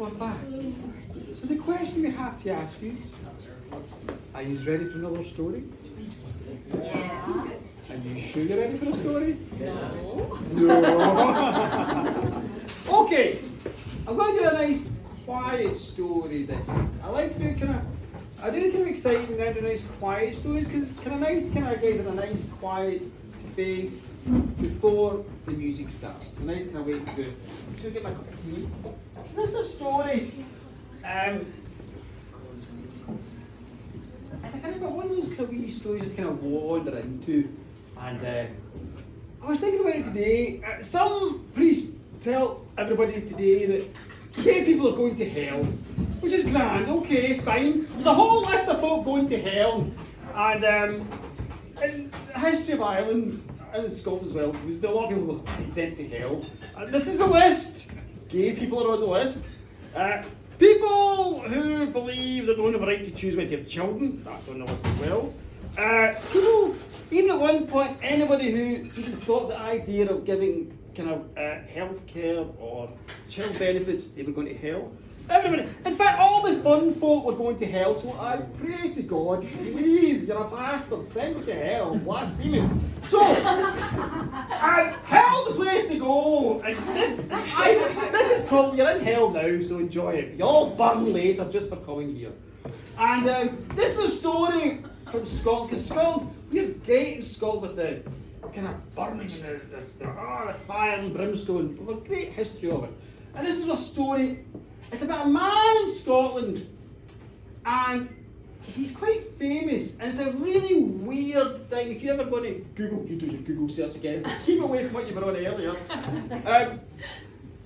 we're back. So the question we have to ask you is, are you ready for another story? Yeah. Are you sure you're ready for a story? No. No. Okay, I'm going to do a nice quiet story this. I like to do I do kind of exciting now to nice quiet stories because it's kind of nice to kind of get in a nice quiet space before the music starts. It's a nice kind of way to do it. I'm just going to get my cup of tea. So this is a story. It's a kind of one of those kind of wee stories that kind of wander into. And I was thinking about it today. Some priests tell everybody today that gay people are going to hell, which is grand, okay, fine. There's a whole list of folk going to hell. And in the history of Ireland and Scotland as well, there's a lot of people who get sent to hell. This is the list. Gay people are on the list. People who believe they don't have a right to choose when to have children, that's on the list as well. People, even at one point, anybody who even thought the idea of giving kind of health care or child benefits, they were going to hell. Everybody, in fact, all the fun folk were going to hell, so I pray to God, please, you're a bastard, send me to hell, blaspheming. So, hell's the place to go, and this is probably, you're in hell now, so enjoy it. You all burn later just for coming here. And this is a story from Scotland, because Scotland, we're great in Scotland with the kind of burning and the fire and brimstone. We've got a great history of it. And this is a story, it's about a man in Scotland, and he's quite famous, and it's a really weird thing. If you ever go to Google, you do your Google search again, keep away from what you were on earlier.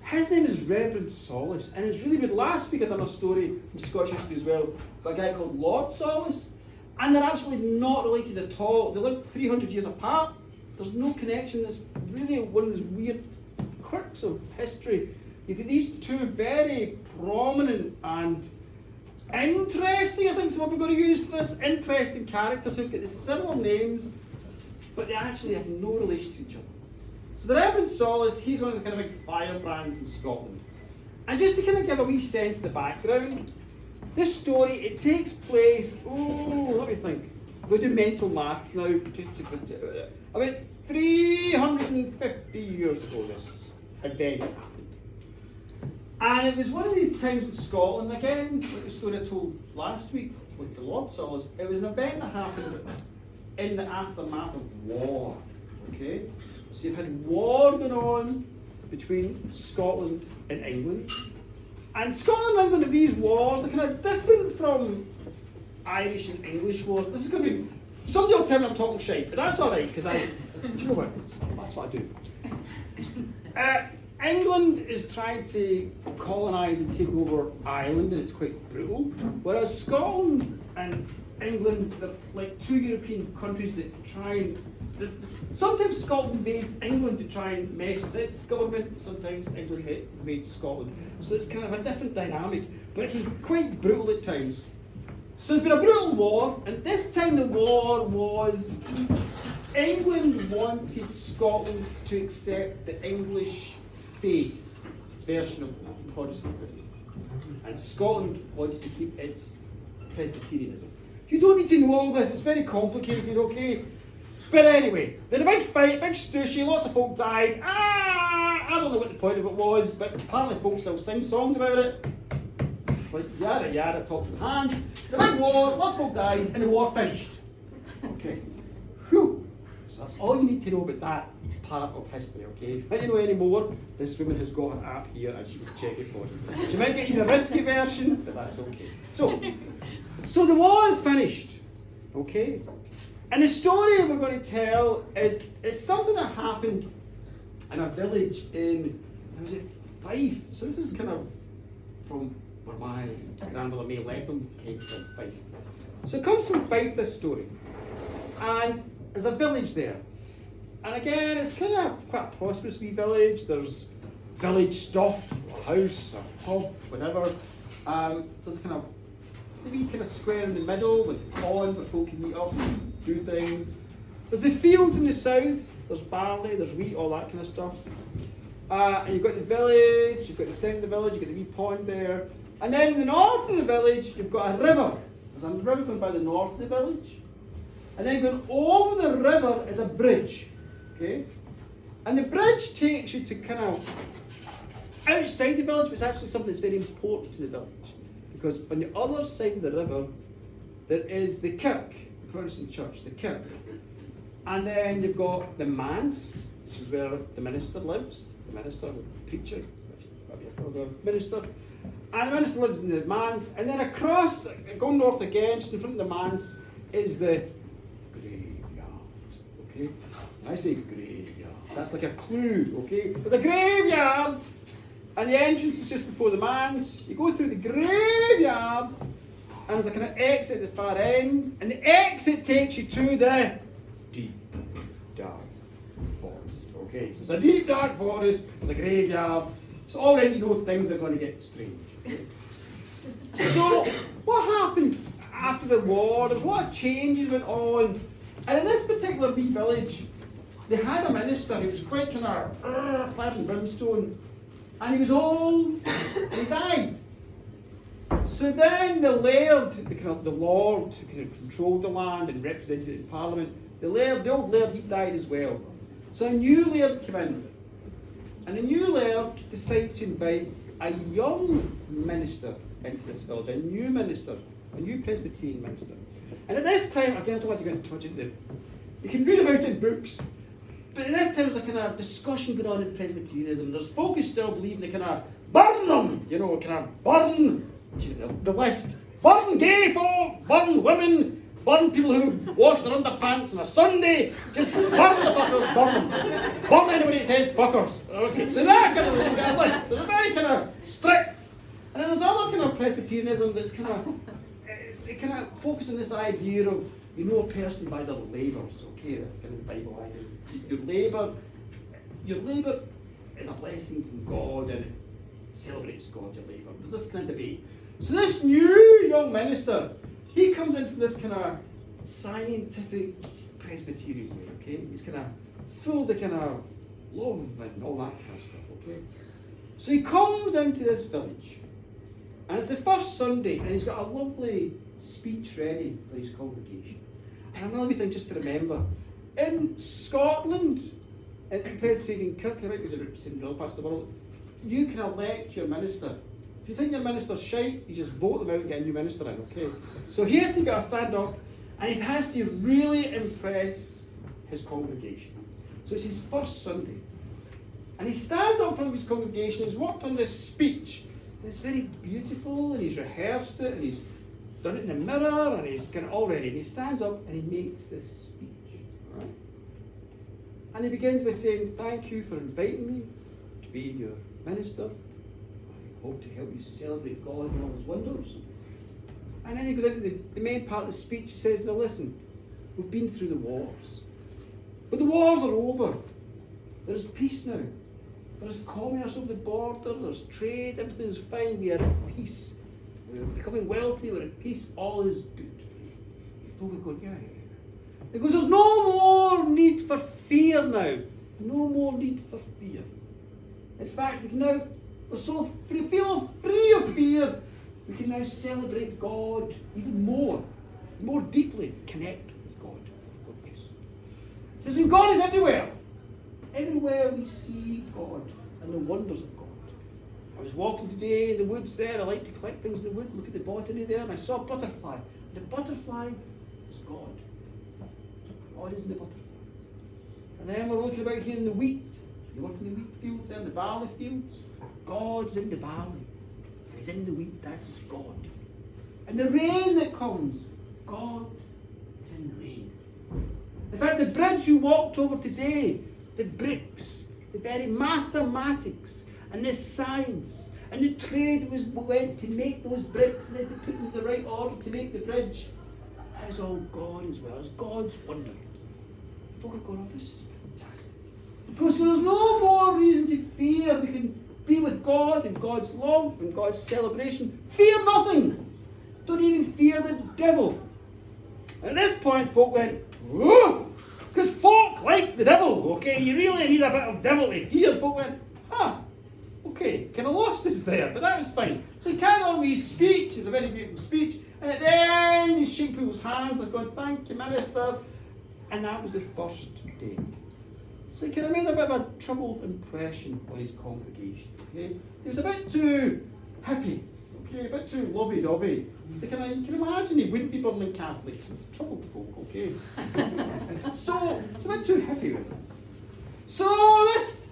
His name is Reverend Solace, and it's really good. Last week I done a story from Scottish history as well, by a guy called Lord Solace, and they're absolutely not related at all. They live 300 years apart. There's no connection. It's really one of those weird quirks of history. You get these two very prominent and interesting, I think is what we're going to use for this, interesting characters who've got the similar names, but they actually have no relation to each other. So the Reverend Solace, he's one of the kind of big firebrands in Scotland. And just to kind of give a wee sense of the background, this story, it takes place, let me think. We'll do mental maths now. About 350 years ago this event happened. And it was one of these times in Scotland, again, like the story I told last week with the Lord Solace, it was an event that happened in the aftermath of war, okay? So you've had war going on between Scotland and England. And Scotland and England, these wars, they're kind of different from Irish and English wars. This is going to be, somebody will tell me I'm talking shite, but that's alright, because do you know what, that's what I do. England is trying to colonise and take over Ireland, and it's quite brutal. Whereas Scotland and England, they're like two European countries that try and... Sometimes Scotland invades England to try and mess with its government, sometimes England invades Scotland. So it's kind of a different dynamic, but it can be quite brutal at times. So it's been a brutal war, and this time the war was... England wanted Scotland to accept the English faith version of Protestantism, and Scotland wanted to keep its Presbyterianism. You don't need to know all this, it's very complicated, okay? But anyway, they had a big fight, big stooshy, lots of folk died. I don't know what the point of it was, but apparently folk still sing songs about it. It's like yada yada, talk in hand. The big war, lots of folk died, and the war finished. Okay. Whew. So that's all you need to know about that part of history, okay? If you know any more, this woman has got her app here and she can check it for you. She might get you the risky version, but that's okay. So the war is finished, okay? And the story we're going to tell is something that happened in a village in, was it Fife? So this is kind of from where my grandmother May Letham came from, Fife. So it comes from Fife, this story. And there's a village there. And again, it's kind of quite a prosperous wee village. There's village stuff, a house, a pub, whatever. There's a kind of wee kind of square in the middle with a pond where folk can meet up and do things. There's the fields in the south. There's barley, there's wheat, all that kind of stuff. And you've got the village, you've got the centre of the village, you've got the wee pond there. And then in the north of the village, you've got a river. There's a river going by the north of the village. And then going over the river is a bridge. Okay? And the bridge takes you to kind of outside the village, which is actually something that's very important to the village. Because on the other side of the river, there is the kirk, the Protestant church, the kirk. And then you've got the manse, which is where the minister lives. The minister, the preacher, the minister. And the minister lives in the manse. And then across, going north again, just in front of the manse, is the graveyard. Okay? When I say graveyard, that's like a clue. Okay? There's a graveyard, and the entrance is just before the manse. You go through the graveyard, and there's a kind of exit at the far end, and the exit takes you to the deep, dark forest. Okay, so it's a deep, dark forest, there's a graveyard, so already you know things are going to get strange. Okay? So, what happened after the war, and what changes went on? And in this particular wee village, they had a minister who was quite kind of fire and brimstone, and he was old, and he died. So then the laird, the lord who kind of controlled the land and represented it in Parliament, the old laird, he died as well. So a new laird came in, and the new laird decided to invite a young minister into this village, a new minister, a new Presbyterian minister. And at this time, again, I don't want to go into too much into it. You can read about it in books, but at this time there's a kind of discussion going on in Presbyterianism. There's folk who still believe they kind of burn them, kind of burn the list. Burn gay folk, burn women, burn people who wash their underpants on a Sunday. Just burn the fuckers, burn them. Burn anybody that says fuckers. Okay, so that kind of list. They're very kind of strict. And then there's other kind of Presbyterianism that's kind of focused on this idea of you know a person by their labours. Okay, that's kind of the Bible idea. Your labour is a blessing from God, and it celebrates God, your labour. There's this kind of debate. So this new young minister, he comes in from this kind of scientific Presbyterian way, okay? He's kind of full of the kind of love and all that kind of stuff, okay? So he comes into this village, and it's the first Sunday, and he's got a lovely speech ready for his congregation. And another thing just to remember, in Scotland, in the Presbyterian Kirk, and I might be in other parts of the world, you can elect your minister. If you think your minister's shite, you just vote them out and get a new minister in, okay? So he has to go stand up, and he has to really impress his congregation. So it's his first Sunday. And he stands up in front of his congregation, he's worked on this speech, and it's very beautiful, and he's rehearsed it, and he's done it in the mirror, and he's kind of all ready. And he stands up and he makes this speech, right? And he begins by saying, "Thank you for inviting me to be your minister. I hope to help you celebrate God and all His wonders." And then he goes into the main part of the speech. He says, "Now listen, we've been through the wars, but the wars are over. There is peace now. There is commerce over the border. There's trade. Everything is fine. We are at peace. We're becoming wealthy. We're at peace. All is good." Folk are going, yeah. Because there's no more need for fear now. No more need for fear. In fact, we're so free of fear, we can now celebrate God even more deeply, connect with God. Yes. It says, and God is everywhere. Everywhere we see God and the wonders of God. I was walking today in the woods there. I like to collect things in the wood, look at the botany there, and I saw a butterfly. The butterfly is God. God is in the butterfly. And then we're looking about here in the wheat. You work in the wheat fields and the barley fields. God's in the barley. And He's in the wheat, that is God. And the rain that comes, God is in the rain. In fact, the bridge you walked over today, the bricks, the very mathematics, and the science, and the trade went to make those bricks, and then to put them in the right order to make the bridge. That is all God as well. It's God's wonder. Folk are going, oh, this is fantastic. Because there's no more reason to fear. We can be with God and God's love and God's celebration. Fear nothing. Don't even fear the devil. And at this point, folk went, whoa! Because folk like the devil, okay? You really need a bit of devil to fear. Folk went, Okay, kind of lost us there, but that was fine. So he carried on with his speech. It was a very beautiful speech. And at the end, he's shaking people's hands, like going, "Thank you, Minister." And that was the first day. So he kind of made a bit of a troubled impression on his congregation. Okay, he was a bit too happy. Okay, a bit too lovey-dovey. So you can imagine he wouldn't be Birmingham Catholics. It's troubled folk. Okay, so he's a bit too happy with it. So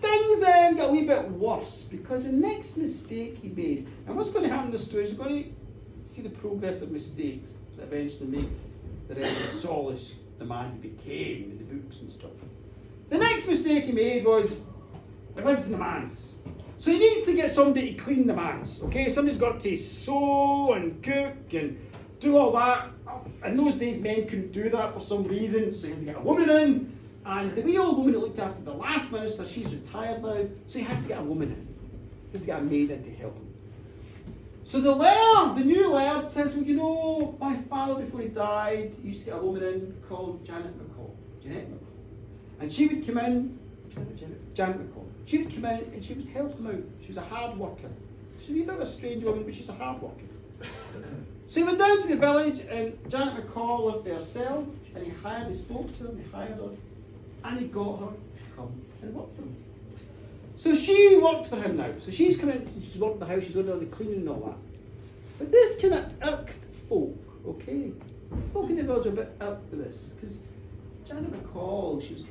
things then got a wee bit worse because the next mistake he made, and what's going to happen in the story is you're going to see the progress of mistakes that eventually make the Reverend Solace the man he became in the books and stuff. The next mistake he made was he lives in the manse. So he needs to get somebody to clean the manse. Okay, somebody's got to sew and cook and do all that. In those days, men couldn't do that for some reason, so he had to get a woman in. And the wee old woman that looked after the last minister, she's retired now, so he has to get a woman in. He has to get a maid in to help him. So the new laird says, well, you know, my father before he died used to get a woman in called Janet McCall. And she would come in, Janet McCall. She would come in and she would help him out. She was a hard worker. She's a wee bit of a strange woman, but she's a hard worker. So he went down to the village and Janet McCall lived there herself, and he spoke to her, and he hired her. And he got her to come and work for him. So she worked for him now. So she's come in, she's worked in the house, she's doing all the cleaning and all that. But this kind of irked folk, okay? Folk in the village are a bit irked with this. Because Janet McCall, she wasn't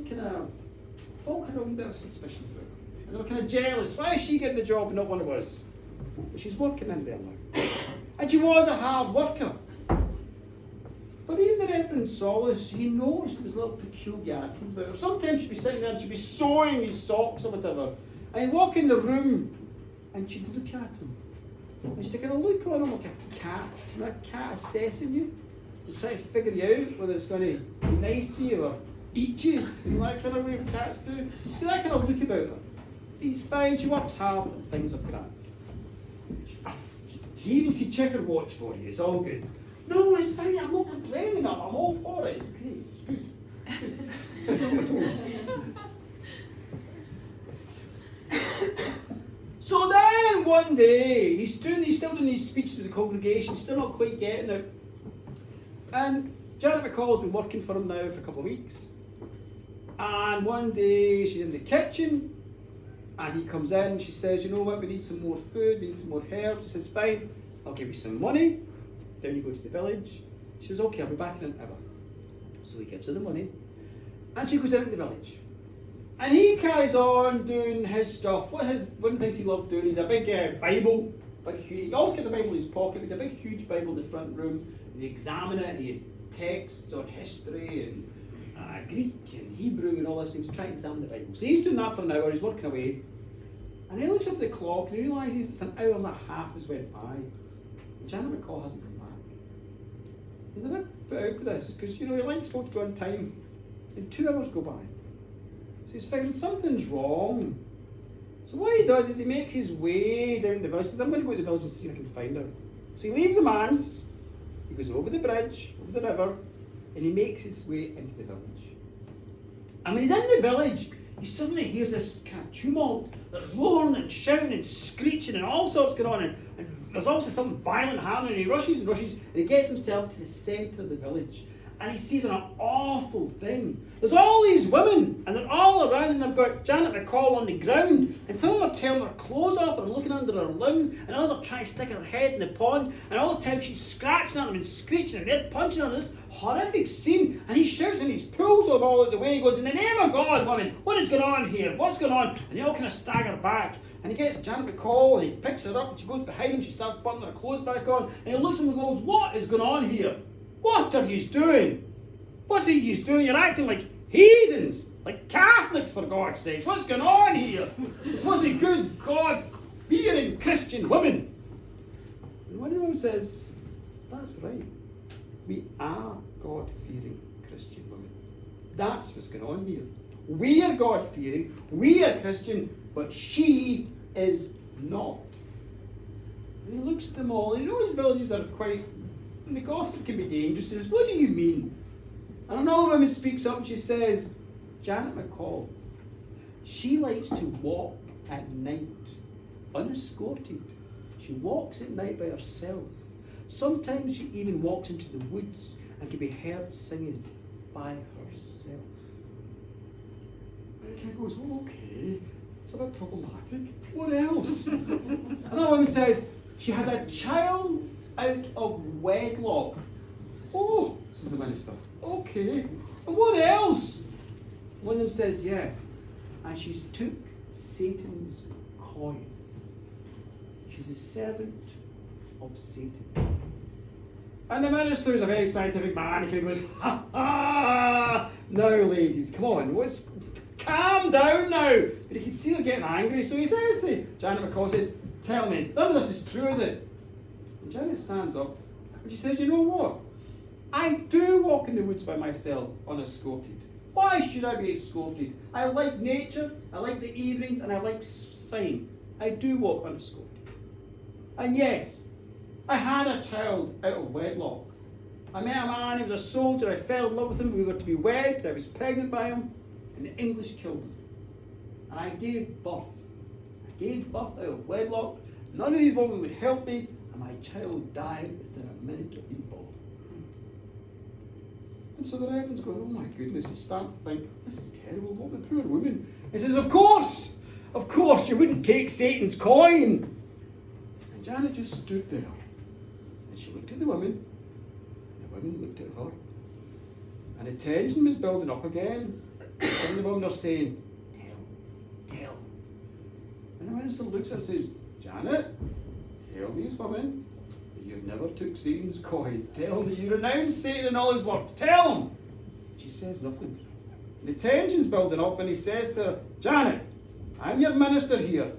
kind of, folk had a wee bit of suspicions of her. And they were kind of jealous. Why is she getting the job and not one of us? But she's working in there now. And she was a hard worker. But even the Reverend Solace, he noticed there was little peculiarities about her. Sometimes she'd be sitting there and she'd be sewing his socks or whatever. And he'd walk in the room and she'd look at him. And she'd kind of look on him like a cat. You know, a cat assessing you. And try to figure you out whether it's going to be nice to you or eat you. You know, that kind of way cats do. She's got that kind of look about her. He's fine, she works hard and things are grand. She even could check her watch for you, it's all good. No, it's fine, I'm not complaining, I'm all for it, it's great, it's good. So then one day, he's still doing these speeches to the congregation, still not quite getting it. And Janet McCall's been working for him now for a couple of weeks. And one day she's in the kitchen, and he comes in, she says, you know what, we need some more food, we need some more herbs. He says, fine, I'll give you some money. Then you go to the village. She says, okay, I'll be back in an hour. So he gives her the money. And she goes out in the village. And he carries on doing his stuff. One of the things he loved doing, he had a big Bible. He always had a Bible in his pocket, but he had a big huge Bible in the front room. And he'd examine it, and he had texts on history and Greek and Hebrew and all this. And he was trying to examine the Bible. So he's doing that for an hour, he's working away. And he looks up at the clock and he realises it's an hour and a half has went by. And Janet McCall hasn't come back. He's a bit put out for this, because you know he likes folk to go on time. And 2 hours go by. So he's figuring something's wrong. So what he does is he makes his way down the village. He says, I'm going to go to the village and see if I can find her. So he leaves the manse, he goes over the bridge, over the river, and he makes his way into the village. And when he's in the village, he suddenly hears this kind of tumult. There's roaring and shouting and screeching and all sorts going on. And there's obviously something violent happening. And he rushes and he gets himself to the centre of the village. And he sees an awful thing. There's all these women, and they're all around, and they've got Janet McCall on the ground, and some of them are tearing her clothes off and looking under her limbs, and others are trying to stick her head in the pond, and all the time she's scratching at them and screeching, and they're punching her. This horrific scene, and he shouts and he pulls her all out the way. He goes, in the name of God, woman, what is going on here? What's going on? And they all kind of stagger back, and he gets Janet McCall, and he picks her up, and she goes behind him, she starts putting her clothes back on, and he looks at him and goes, what is going on here? What are you doing? What are you doing? You're acting like heathens, like Catholics, for God's sake. What's going on here? You're supposed to be good, God-fearing Christian women. And one of them says, that's right. We are God-fearing Christian women. That's what's going on here. We are God-fearing, we are Christian, but she is not. And he looks at them all, and he knows villages are quite, and the gossip can be dangerous. He says, what do you mean? And another woman speaks up and she says, Janet McCall, she likes to walk at night, unescorted. She walks at night by herself. Sometimes she even walks into the woods and can be heard singing by herself. And the kid goes, well, okay, it's a bit problematic. What else? Another woman says, she had a child out of wedlock. Oh, says the minister. Okay. And what else? One of them says, yeah. And she's took Satan's coin. She's a servant of Satan. And the minister is a very scientific man. He kind of goes, ha ha! Now, ladies, come on, calm down now. But he can see her getting angry, so he says to Janet McCall, says, tell me, none of this is true, is it? And Janet stands up and she says, you know what? I do walk in the woods by myself, unescorted. Why should I be escorted? I like nature, I like the evenings, and I like singing. I do walk unescorted. And yes, I had a child out of wedlock. I met a man, he was a soldier, I fell in love with him, we were to be wed, I was pregnant by him, and the English killed him. And I gave birth. I gave birth out of wedlock. None of these women would help me, and my child died within a minute of being born. And so the Reverend's going, oh my goodness, he's starting to think, this is terrible, what the poor woman. He says, of course, you wouldn't take Satan's coin. And Janet just stood there. And she looked at the women, and the women looked at her. And the tension was building up again. And the women are saying, tell. And the minister looks at her and says, Janet, tell these women that you've never took Satan's coin. Tell them that you renounce Satan and all his works. Tell them. She says nothing. And the tension's building up, and he says to her, Janet, I'm your minister here.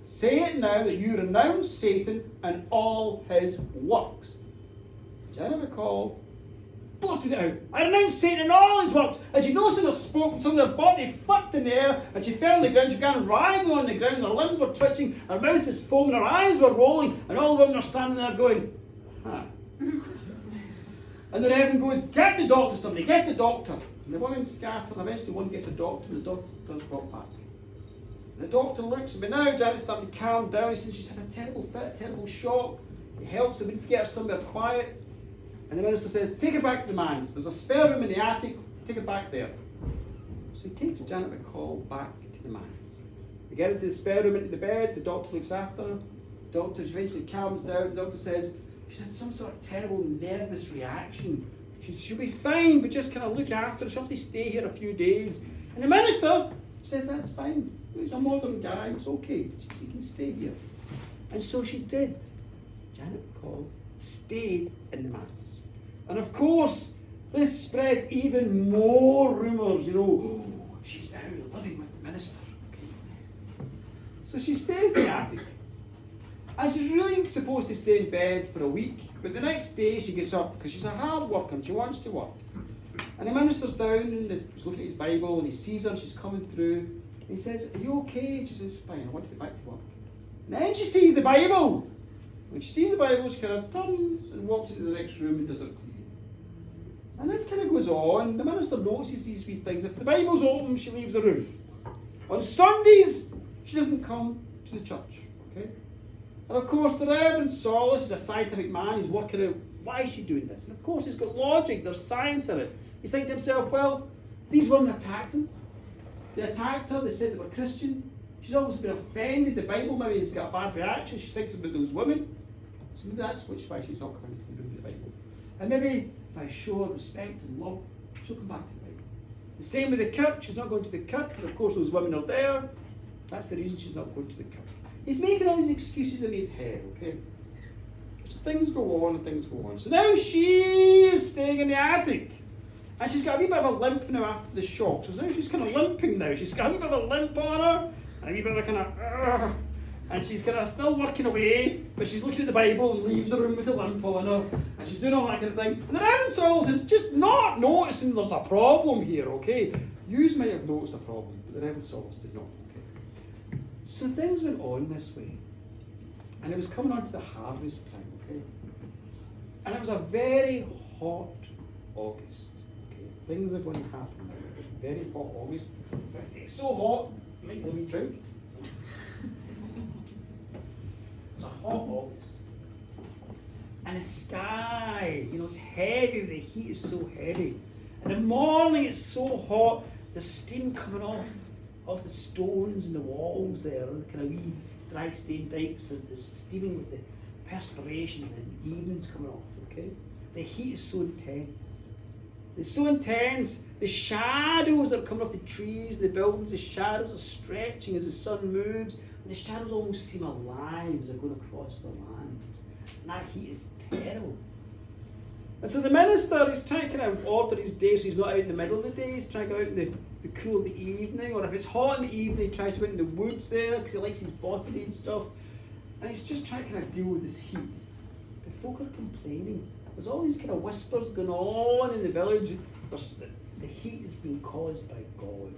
Say it now that you renounce Satan and all his works. Janet McCall blurted it out. I renounce Satan and all his works. And she no sooner spoke, so her body flipped in the air, and she fell on the ground. She began writhing on the ground. Her limbs were twitching, her mouth was foaming, her eyes were rolling, and all the women are standing there going, huh. And the Reverend goes, get the doctor, somebody, get the doctor. And the women scatter, and eventually one gets a doctor, and the doctor does brought back. And the doctor looks, but now Janet started to calm down. He says she's had a terrible fit, a terrible shock. He helps her, we need to get her somewhere quiet. And the minister says, take her back to the manse. There's a spare room in the attic, take her back there. So he takes Janet McCall back to the manse. They get into the spare room, into the bed, the doctor looks after her. The doctor eventually calms down. The doctor says, she's had some sort of terrible nervous reaction. She'll be fine, but just kind of look after her. She'll have to stay here a few days. And the minister says, that's fine. He's a modern guy, it's okay. She can stay here. And so she did. Janet McCall stayed in the manse. And of course, this spreads even more rumours, oh, she's now living with the minister. Okay. So she stays in the attic. And she's really supposed to stay in bed for a week, but the next day she gets up because she's a hard worker and she wants to work. And the minister's down and he's looking at his Bible and he sees her and she's coming through. And he says, are you okay? She says, fine, I want to get back to work. And then she sees the Bible. When she sees the Bible, she kind of turns and walks into the next room and does her cleaning. And this kind of goes on. The minister notices these wee things. If the Bible's open, she leaves the room. On Sundays, she doesn't come to the church. Okay? And of course, the Reverend Solace is a scientific man. He's working out, why is she doing this? And of course, he's got logic. There's science in it. He's thinking to himself, well, these women attacked him. They attacked her. They said they were Christian. She's obviously been offended. The Bible maybe has got a bad reaction. She thinks about those women. So maybe that's why she's not coming to the room of the Bible. And maybe if I show her respect and love, she'll come back to the Bible. The same with the kirk. She's not going to the kirk because, of course, those women are there. That's the reason she's not going to the kirk. He's making all these excuses in his head, okay? So things go on and things go on. So now she is staying in the attic. And she's got a wee bit of a limp now after the shock. So now she's kind of limping now. She's got a wee bit of a limp on her. And a wee bit of a kind of, and she's kind of still working away, but she's looking at the Bible and leaving the room with the limp on her. And she's doing all that kind of thing. And the Reverend Solace is just not noticing there's a problem here, okay? You might have noticed a problem, but the Reverend Solace did not, okay? So things went on this way. And it was coming on to the harvest time, okay? And it was a very hot August, okay? Things are going to happen now. Very hot August. It's so hot, you might let me drink. hot August. And the sky, it's heavy, the heat is so heavy. In the morning it's so hot, there's steam coming off the stones and the walls there, and the kind of wee dry stone dikes, they're steaming with the perspiration and the evening's coming off, okay? The heat is so intense. It's so intense, the shadows that are coming off the trees, the buildings, the shadows are stretching as the sun moves, and the shadows almost seem alive as they're going across the land. And that heat is terrible. And so the minister is trying to kind of order his day so he's not out in the middle of the day, he's trying to go out in the cool of the evening, or if it's hot in the evening, he tries to go out in the woods there because he likes his botany and stuff. And he's just trying to kind of deal with this heat. But folk are complaining. There's all these kind of whispers going on in the village. The heat has been caused by God.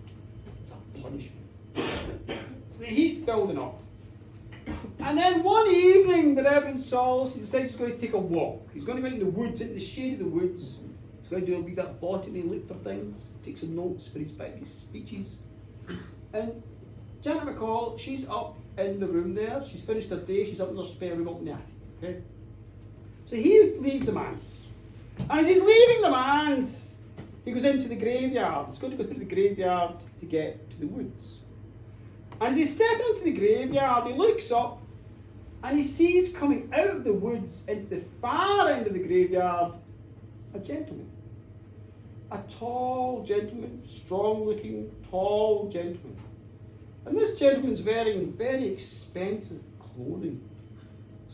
It's a punishment. So the heat's building up. And then one evening, the Reverend Saul decides he's going to take a walk. He's going to go into the woods, into the shade of the woods. He's going to do a wee bit of botany and look for things, take some notes for his speeches. And Janet McCall, she's up in the room there. She's finished her day. She's up in her spare room up in the attic. Okay? So he leaves the manse. And as he's leaving the manse, he goes into the graveyard. He's going to go through the graveyard to get to the woods. And as he's stepping into the graveyard, he looks up and he sees coming out of the woods into the far end of the graveyard a gentleman. A tall gentleman, strong-looking, tall gentleman. And this gentleman's wearing very expensive clothing.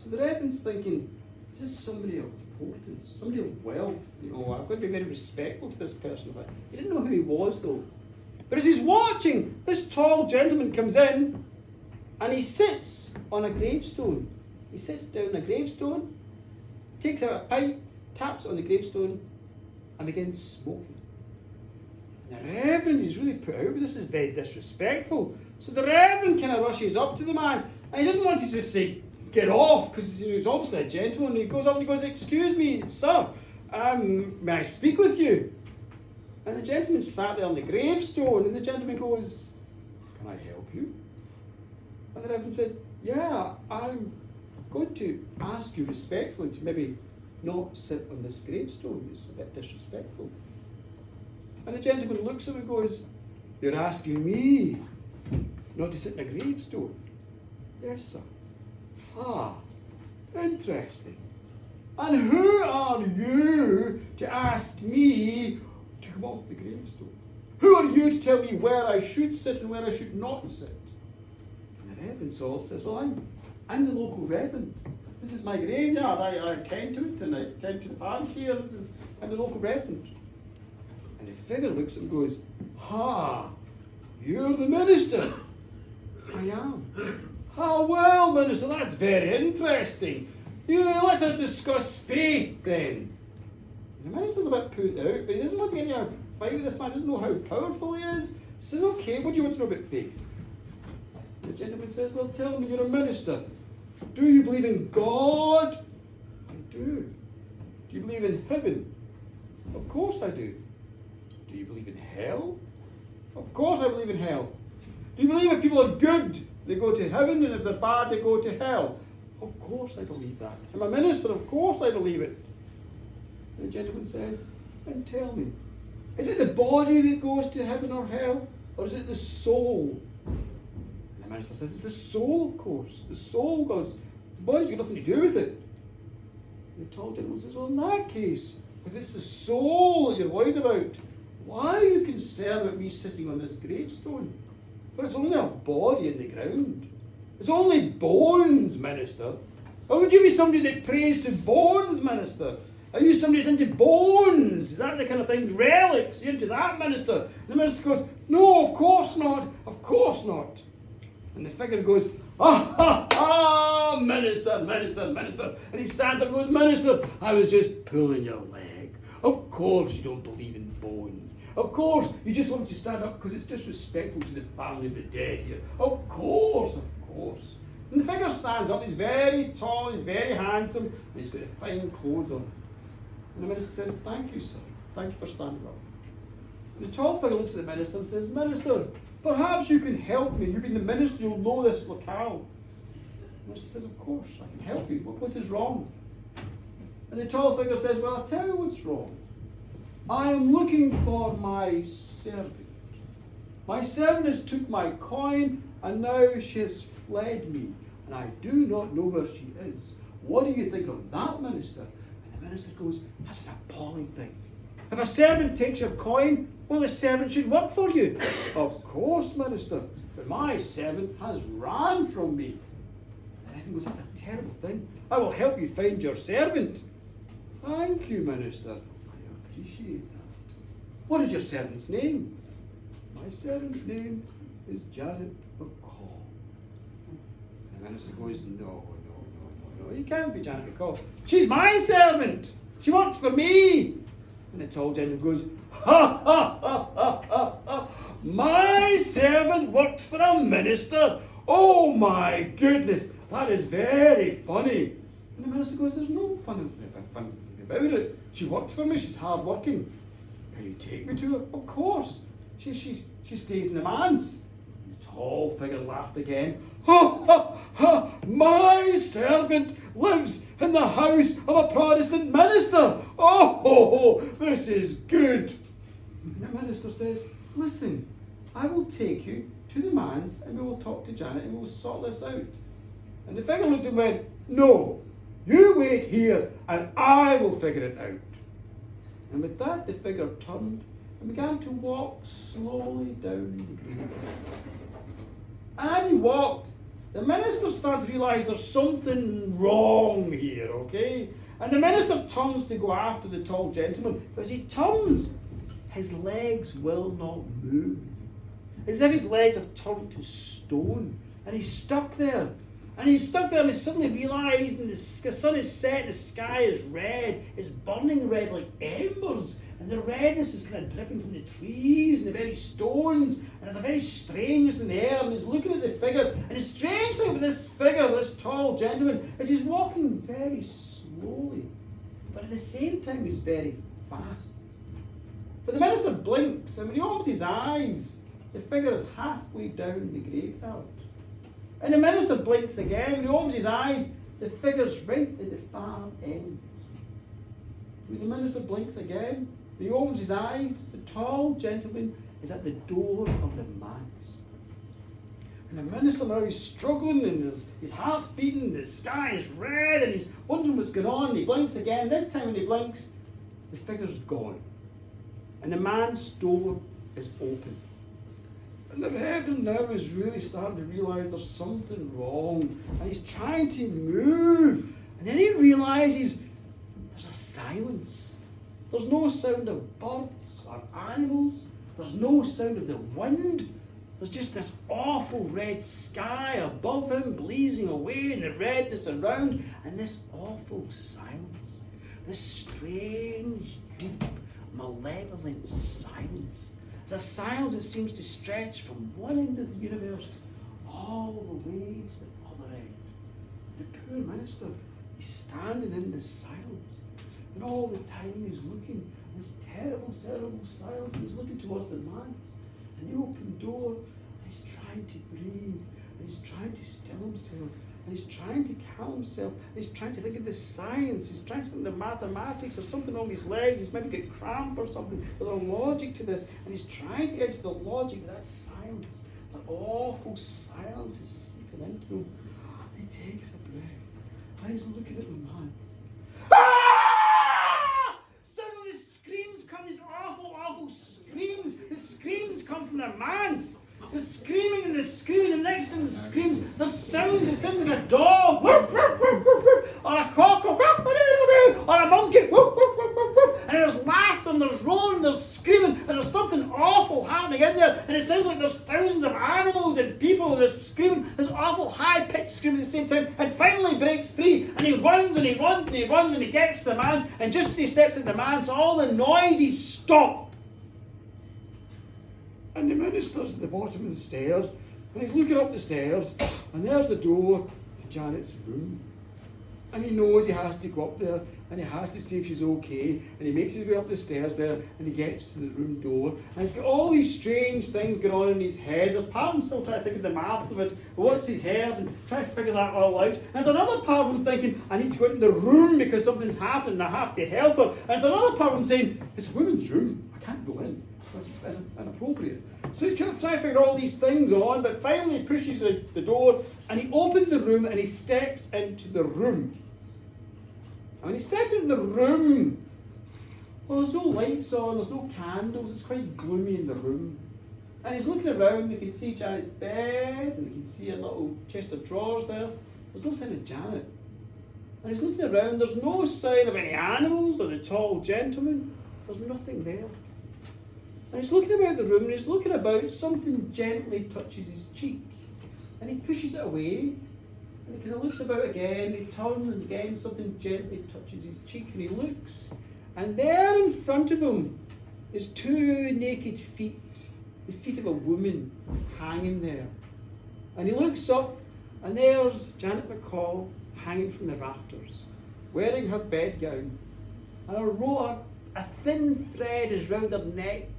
So the Reverend's thinking, this is somebody of importance, somebody of wealth. I've got to be very respectful to this person. He didn't know who he was, though. But as he's watching, this tall gentleman comes in and he sits on a gravestone. He sits down on a gravestone, takes out a pipe, taps it on the gravestone, and begins smoking. And the Reverend is really put out with this. Is very disrespectful. So the Reverend kind of rushes up to the man, and he doesn't want to just say, get off, because he's obviously a gentleman. He goes up and he goes, excuse me, sir, may I speak with you? And the gentleman sat there on the gravestone, and the gentleman goes, can I help you? And the Reverend said, yeah, I'm going to ask you respectfully to maybe not sit on this gravestone. It's a bit disrespectful. And the gentleman looks at him and goes, you're asking me not to sit in a gravestone? Yes, sir. Ah, interesting. And who are you to ask me to come off the gravestone? Who are you to tell me where I should sit and where I should not sit? And the Reverend Saul says, well, I'm the local Reverend. This is my graveyard. I tend to it, and I tend to the parish here. I'm the local Reverend. And the figure looks at him and goes, you're the minister. I am. Well, minister, that's very interesting. Let us discuss faith then. And the minister's a bit put out, but he doesn't want to get into a fight with this man. He doesn't know how powerful he is. He says, okay, what do you want to know about faith? And the gentleman says, well, tell me, you're a minister. Do you believe in God? I do. Do you believe in heaven? Of course I do. Do you believe in hell? Of course I believe in hell. Do you believe if people are good, they go to heaven, and if they're bad, they go to hell? Of course I believe that. I'm a minister, of course I believe it. And the gentleman says, then tell me, is it the body that goes to heaven or hell, or is it the soul? And the minister says, it's the soul, of course. The soul goes, the body's got nothing to do with it. And the tall gentleman says, well, in that case, if it's the soul that you're worried about, why are you concerned about me sitting on this gravestone? For it's only a body in the ground. It's only bones, minister. Or would you be somebody that prays to bones, minister? Are you somebody that's into bones? Is that the kind of thing? Relics? You're into that, minister? And the minister goes, no, of course not. Of course not. And the figure goes, minister, minister, minister. And he stands up and goes, minister, I was just pulling your leg. Of course you don't believe in bones. Of course you just want to stand up because it's disrespectful to the family of the dead here. Of course, of course. And the figure stands up, he's very tall, he's very handsome, and he's got fine clothes on. And the minister says, thank you, sir. Thank you for standing up. And the tall figure looks at the minister and says, minister, perhaps you can help me. You've been the minister, you'll know this locale. And she says, of course, I can help you. What is wrong? And the tall figure says, well, I'll tell you what's wrong. I am looking for my servant. My servant has took my coin, and now she has fled me, and I do not know where she is. What do you think of that, minister? And the minister goes, that's an appalling thing. If a servant takes your coin, well, the servant should work for you. Of course, minister, but my servant has ran from me. And Evan goes, that's a terrible thing. I will help you find your servant. Thank you, minister. I appreciate that. What is your servant's name? My servant's name is Janet McCall. And the minister goes, no. You can't be Janet McCall. She's my servant. She works for me. And the tall gentleman goes, ha, ha, ha, ha, ha, ha. My servant works for a minister. Oh my goodness, that is very funny. And the minister goes, there's no fun about it. She works for me, she's hard working. Can you take me to her? Of course. She stays in the manse. The tall figure laughed again. Ha, ha, ha, my servant lives in the house of a Protestant minister. Oh, this is good. And the minister says, listen, I will take you to the manse and we will talk to Janet and we will sort this out. And the figure looked and went, no, you wait here and I will figure it out. And with that, the figure turned and began to walk slowly down the green. And as he walked, the minister started to realise there's something wrong here, okay? And the minister turns to go after the tall gentleman, but as he turns, his legs will not move. As if his legs have turned to stone, and he's stuck there. And he's stuck there and he suddenly realised the sun is set and the sky is red. It's burning red like embers. And the redness is kind of dripping from the trees and the very stones. And there's a very strangeness in the air. And he's looking at the figure. And the strange thing about this figure, this tall gentleman, is he's walking very slowly. But at the same time, he's very fast. But the minister blinks, and when he opens his eyes, the figure is halfway down the graveyard. And the minister blinks again. When he opens his eyes, the figure's right at the far end. When the minister blinks again, when he opens his eyes, the tall gentleman is at the door of the manse. And the minister now is struggling, and his heart's beating, the sky is red, and he's wondering what's going on. And he blinks again. This time when he blinks, the figure's gone. And the man's door is open. And the Reverend now is really starting to realise there's something wrong. And he's trying to move. And then he realises there's a silence. There's no sound of birds or animals. There's no sound of the wind. There's just this awful red sky above him, blazing away, and the redness around, and this awful silence. This strange, deep, malevolent silence. It's a silence that seems to stretch from one end of the universe all the way to the other end. The poor minister, he's standing in this silence. And all the time he's looking, this terrible, terrible silence, and he's looking towards the manse. And the open door, and he's trying to breathe, and he's trying to still himself, and he's trying to calm himself, and he's trying to think of the science, he's trying to think of the mathematics, or something on his legs, he's maybe got cramp or something. There's a logic to this, and he's trying to get to the logic of that silence. That awful silence is seeping into him. And he takes a breath, and he's looking at the manse. Ah! Suddenly the screams come, these awful, awful screams. The screams come from the manse. The screaming and the screaming, and the next thing the screams, the sounds, it sounds like a dog, or a cock, or a monkey, and there's laughter, and there's roaring, there's screaming, and there's something awful happening in there, and it sounds like there's thousands of animals and people that are screaming, this awful high-pitched screaming at the same time, and finally breaks free, and he runs, and he runs, and he runs, and he gets to the manse, and just as he steps into the manse, all the noises stop. And the minister's at the bottom of the stairs, and he's looking up the stairs, and there's the door to Janet's room. And he knows he has to go up there, and he has to see if she's okay, and he makes his way up the stairs there, and he gets to the room door, and he's got all these strange things going on in his head. There's part of him still trying to think of the maths of it, what's he heard, and trying to figure that all out. And there's another part of him thinking, I need to go into the room because something's happened, and I have to help her. And there's another part of him saying, it's a woman's room, I can't go in. That's inappropriate. So he's kind of trying to figure all these things on, but finally he pushes the door, and he opens the room, and he steps into the room. And when he steps into the room, well, there's no lights on, there's no candles, it's quite gloomy in the room. And he's looking around, you can see Janet's bed, and you can see a little chest of drawers there. There's no sign of Janet. And he's looking around, there's no sign of any animals or the tall gentleman. There's nothing there. And he's looking about the room, and he's looking about, something gently touches his cheek. And he pushes it away, and he kind of looks about again, he turns, and again something gently touches his cheek, and he looks. And there in front of him is two naked feet, the feet of a woman hanging there. And he looks up, and there's Janet McCall hanging from the rafters, wearing her bedgown. And a thin thread is round her neck,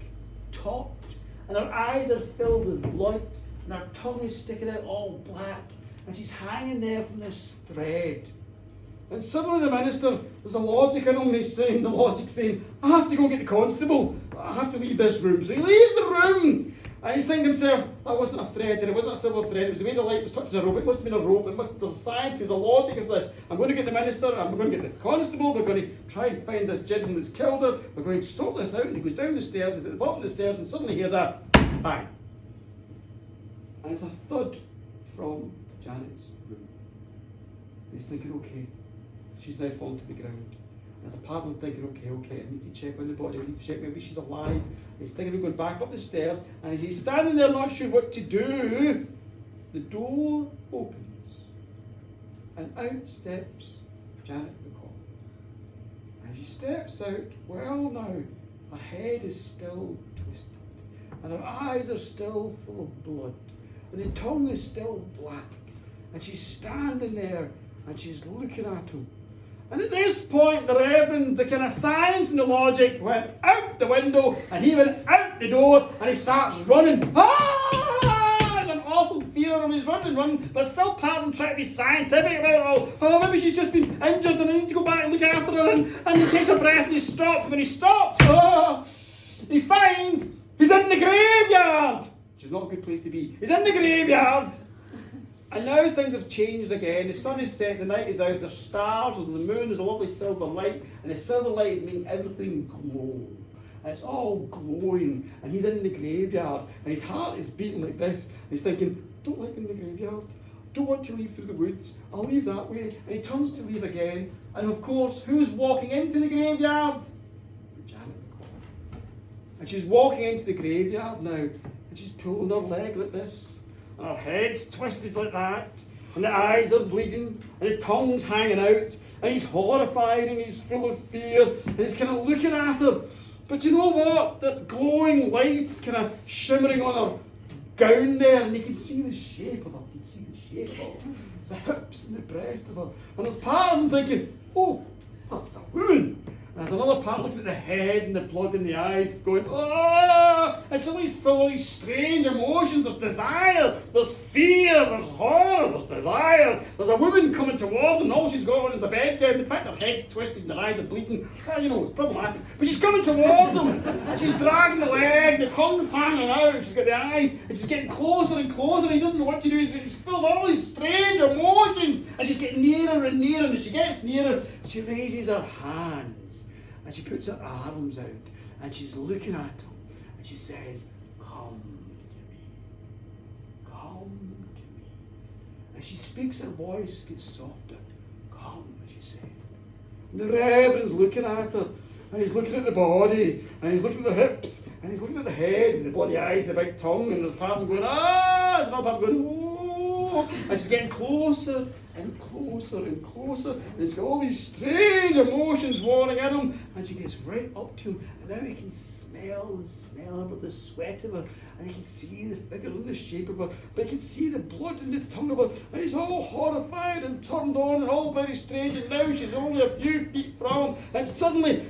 topped, and her eyes are filled with blood, and her tongue is sticking out all black, and she's hanging there from this thread. And suddenly the minister, there's a logic in him, and he's saying, the logic saying, I have to go get the constable, I have to leave this room. So he leaves the room, and he's thinking to himself, that wasn't a thread there, it wasn't a silver thread, it was the way the light was touching the rope, it must have been a rope, there's a science, there's a logic of this. I'm going to get the minister, I'm going to get the constable, we're going to try and find this gentleman that's killed her, we're going to sort this out. And he goes down the stairs, he's at the bottom of the stairs, and suddenly he hears a bang. And it's a thud from Janet's room. And he's thinking, okay, she's now fallen to the ground. And there's a part of him thinking, okay, I need to check on the body, I need to check maybe she's alive. He's thinking of going back up the stairs, and as he's standing there not sure what to do, the door opens, and out steps Janet McCall. And as she steps out, well now, her head is still twisted, and her eyes are still full of blood, and the tongue is still black, and she's standing there, and she's looking at him. And at this point, the kind of science and the logic went out the window, and he went out the door, and he starts running. Ah! There's an awful fear of him. He's running, but still part of him trying to be scientific about it all. Oh, maybe she's just been injured, and I need to go back and look after her. And he takes a breath, and he stops. When he stops, he finds he's in the graveyard, which is not a good place to be. He's in the graveyard. And now things have changed again. The sun is set, the night is out, there's stars, there's the moon, there's a lovely silver light, and the silver light is making everything glow. And it's all glowing, and he's in the graveyard, and his heart is beating like this. And he's thinking, don't like in the graveyard, don't want to leave through the woods, I'll leave that way. And he turns to leave again, and of course, who's walking into the graveyard? Janet McCall. And she's walking into the graveyard now, and she's pulling her leg like this. And her head's twisted like that, and the eyes are bleeding, and the tongue's hanging out, and he's horrified, and he's full of fear, and he's kind of looking at her. But you know what? That glowing light is kind of shimmering on her gown there, and you can see the shape of her, you can see the shape of her, the hips and the breast of her. And there's part of him thinking, oh, that's a woman. And there's another part looking at the head and the blood in the eyes, going, oh! And suddenly he's full of these strange emotions. There's desire, there's fear, there's horror, there's desire. There's a woman coming towards him, and all she's got on is a bedgown. In fact, her head's twisted and her eyes are bleeding. It's problematic. But she's coming towards him, and she's dragging the leg, the tongue's hanging out, she's got the eyes, and she's getting closer and closer, and he doesn't know what to do. He's full of all these strange emotions, and she's getting nearer and nearer, and as she gets nearer, she raises her hands. And she puts her arms out, and she's looking at him, and she says, come to me, come to me. As she speaks, her voice gets softer. Come, she said. And the Reverend's looking at her, and he's looking at the body, and he's looking at the hips, and he's looking at the head, and the bloody eyes, and the big tongue, and there's part of him going, ah, there's another part of him going, oh. smoke, and she's getting closer and closer and closer, and he's got all these strange emotions warring in him, and she gets right up to him, and now he can smell about the sweat of her, and he can see the figure and the shape of her, but he can see the blood in the tongue of her, and he's all horrified and turned on and all very strange, and now she's only a few feet from him, and suddenly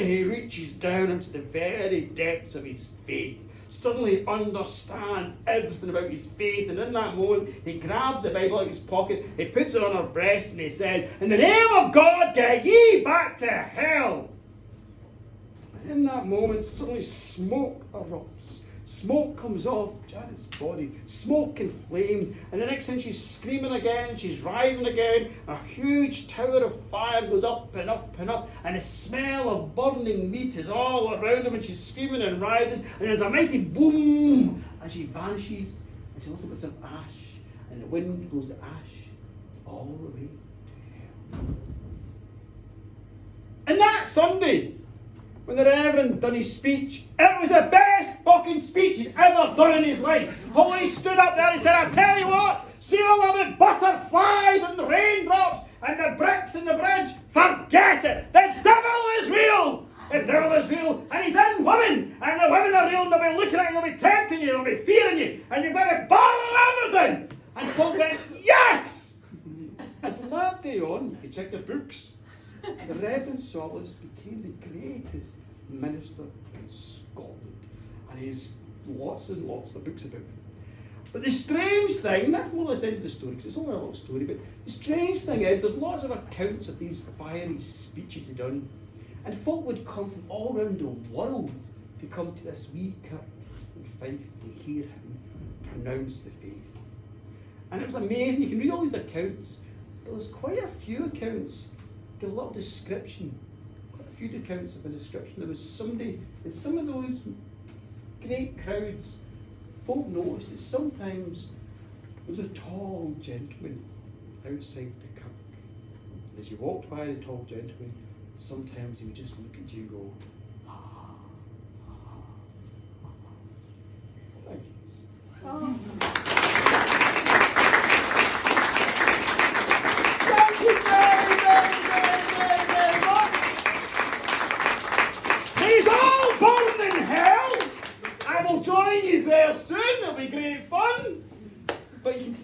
he reaches down into the very depths of his faith. Suddenly understands everything about his faith, and in that moment he grabs the Bible out of his pocket, he puts it on her breast, and he says, "In the name of God, get ye back to hell." And in that moment, suddenly smoke erupts. Smoke comes off Janet's body, smoke and flames, and the next thing she's screaming again, she's writhing again, a huge tower of fire goes up and up and up, and the smell of burning meat is all around him, and she's screaming and writhing, and there's a mighty boom, and she vanishes, and she looks up at some ash, and the wind blows the ash all the way to hell. And that Sunday, when the Reverend done his speech, it was the best fucking speech he'd ever done in his life. Oh, he stood up there and he said, "I tell you what, see all of the butterflies and the raindrops and the bricks and the bridge, forget it. The devil is real. The devil is real, and he's in women, and the women are real, and they'll be looking at you, they'll be tempting you, they'll be fearing you, and you've got to burn everything." And folk went, "Yes!" And from that day on, you can check the books, the Reverend Solace became the greatest minister in Scotland, and he's lots and lots of books about him. But the strange thing, that's more or less the end of the story, because it's only a little story, but the strange thing is there's lots of accounts of these fiery speeches he'd done, and folk would come from all around the world to come to this wee kirk in Fife to hear him pronounce the faith. And it was amazing. You can read all these accounts, but there's quite a few accounts give a lot of description. Quite a few accounts of a description. There was somebody in some of those great crowds, folk noticed that sometimes there was a tall gentleman outside the kirk. And as you walked by the tall gentleman, sometimes he would just look at you and go, "Ah, ah, ah, ah." Thank you. Oh. Thank you very much. He's all burned in hell. I will join you there soon. It'll be great fun. But you can